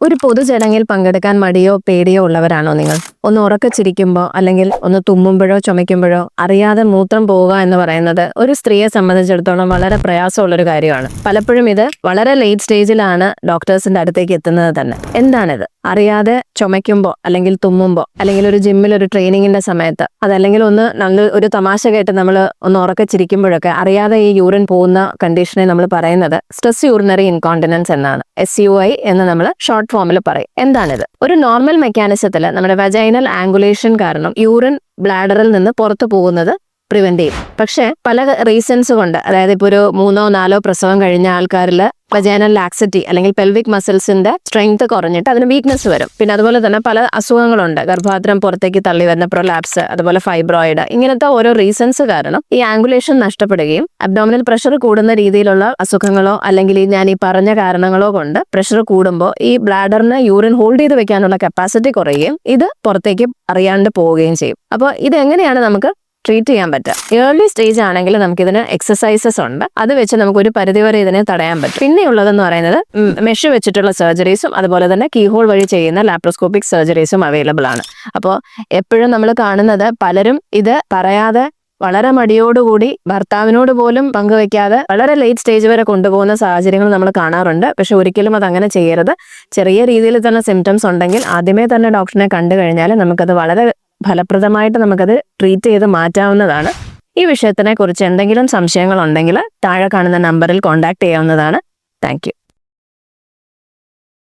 ഒരു പൊതുചടങ്ങിൽ പങ്കെടുക്കാൻ മടിയോ പേടിയോ ഉള്ളവരാണോ നിങ്ങൾ? ഒന്ന് ഉറക്കച്ചിരിക്കുമ്പോൾ അല്ലെങ്കിൽ ഒന്ന് തുമ്മുമ്പോഴോ ചുമയ്ക്കുമ്പോഴോ അറിയാതെ മൂത്രം പോവുക എന്ന് പറയുന്നത് ഒരു സ്ത്രീയെ സംബന്ധിച്ചിടത്തോളം വളരെ പ്രയാസമുള്ളൊരു കാര്യമാണ്. പലപ്പോഴും ഇത് വളരെ ലേറ്റ് സ്റ്റേജിലാണ് ഡോക്ടേഴ്സിന്റെ അടുത്തേക്ക് എത്തുന്നത് തന്നെ. എന്താണിത്? അറിയാതെ ചുമയ്ക്കുമ്പോൾ അല്ലെങ്കിൽ തുമ്മുമ്പോൾ അല്ലെങ്കിൽ ഒരു ജിമ്മിൽ ഒരു ട്രെയിനിങ്ങിന്റെ സമയത്ത് അതല്ലെങ്കിൽ നല്ല ഒരു തമാശ കേട്ട് നമ്മൾ ഒന്ന് ഉറക്കച്ചിരിക്കുമ്പോഴൊക്കെ അറിയാതെ ഈ യൂറിൻ പോകുന്ന കണ്ടീഷനെ നമ്മൾ പറയുന്നത് സ്ട്രെസ് യൂറിനറി ഇൻകോണ്ടിനൻസ് എന്നാണ്. SUI എന്ന് നമ്മൾ ഷോർട്ട് ഫോമിൽ പറയും. എന്താണിത്? ഒരു നോർമൽ മെക്കാനിസത്തിൽ നമ്മുടെ വജൈനൽ ആംഗുലേഷൻ കാരണം യൂറിൻ ബ്ലാഡറിൽ നിന്ന് പുറത്തു പോകുന്നത് പ്രിവെന്റ് ചെയ്യും. പക്ഷെ പല റീസൺസ് കൊണ്ട്, അതായത് ഇപ്പോൾ ഒരു 3 or 4 പ്രസവം കഴിഞ്ഞ ആൾക്കാരിൽ വജൈനൽ ലാക്സിറ്റി അല്ലെങ്കിൽ പെൽവിക് മസിൽസിന്റെ സ്ട്രെങ്ത് കുറഞ്ഞിട്ട് അതിന് വീക്ക്നെസ് വരും. പിന്നെ അതുപോലെ തന്നെ പല അസുഖങ്ങളുണ്ട്. ഗർഭാധാനം പുറത്തേക്ക് തള്ളി വരുന്ന പ്രൊലാപ്സ്, അതുപോലെ ഫൈബ്രോയിഡ്, ഇങ്ങനത്തെ ഓരോ റീസൺസ് കാരണം ഈ ആംഗുലേഷൻ നഷ്ടപ്പെടുകയും അബ്ഡോമിനൽ പ്രഷർ കൂടുന്ന രീതിയിലുള്ള അസുഖങ്ങളോ അല്ലെങ്കിൽ ഞാൻ ഈ പറഞ്ഞ കാരണങ്ങളോ കൊണ്ട് പ്രഷർ കൂടുമ്പോൾ ഈ ബ്ലാഡറിന് യൂറിൻ ഹോൾഡ് ചെയ്ത് വെക്കാനുള്ള കപ്പാസിറ്റി കുറയുകയും ഇത് പുറത്തേക്ക് അറിയാണ്ട് പോവുകയും ചെയ്യും. അപ്പോൾ ഇത് എങ്ങനെയാണ് നമുക്ക് ട്രീറ്റ് ചെയ്യാൻ പറ്റുക? ഏർലി സ്റ്റേജ് ആണെങ്കിൽ നമുക്കിതിന് എക്സസൈസസ് ഉണ്ട്. അത് വെച്ച് നമുക്ക് ഒരു പരിധിവരെ ഇതിനെ തടയാൻ പറ്റും. പിന്നെയുള്ളതെന്ന് പറയുന്നത് മെഷ് വെച്ചിട്ടുള്ള സർജറീസും അതുപോലെ തന്നെ കീഹോൾ വഴി ചെയ്യുന്ന ലാപ്രോസ്കോപ്പിക് സർജറീസും അവൈലബിൾ ആണ്. അപ്പോൾ എപ്പോഴും നമ്മൾ കാണുന്നത് പലരും ഇത് പറയാതെ വളരെ മടിയോടുകൂടി ഭർത്താവിനോട് പോലും പങ്കുവെക്കാതെ വളരെ ലേറ്റ് സ്റ്റേജ് വരെ കൊണ്ടുപോകുന്ന സാഹചര്യങ്ങൾ നമ്മൾ കാണാറുണ്ട്. പക്ഷെ ഒരിക്കലും അത് അങ്ങനെ ചെയ്യരുത്. ചെറിയ രീതിയിൽ തന്നെ സിംറ്റംസ് ഉണ്ടെങ്കിൽ ആദ്യമേ തന്നെ ഡോക്ടറിനെ കണ്ടു കഴിഞ്ഞാൽ നമുക്കത് വളരെ ഫലപ്രദമായിട്ട് നമുക്കത് ട്രീറ്റ് ചെയ്ത് മാറ്റാവുന്നതാണ്. ഈ വിഷയത്തിനെ കുറിച്ച് എന്തെങ്കിലും സംശയങ്ങൾ ഉണ്ടെങ്കിൽ താഴെ കാണുന്ന നമ്പറിൽ കോൺടാക്ട് ചെയ്യാവുന്നതാണ്. Thank you.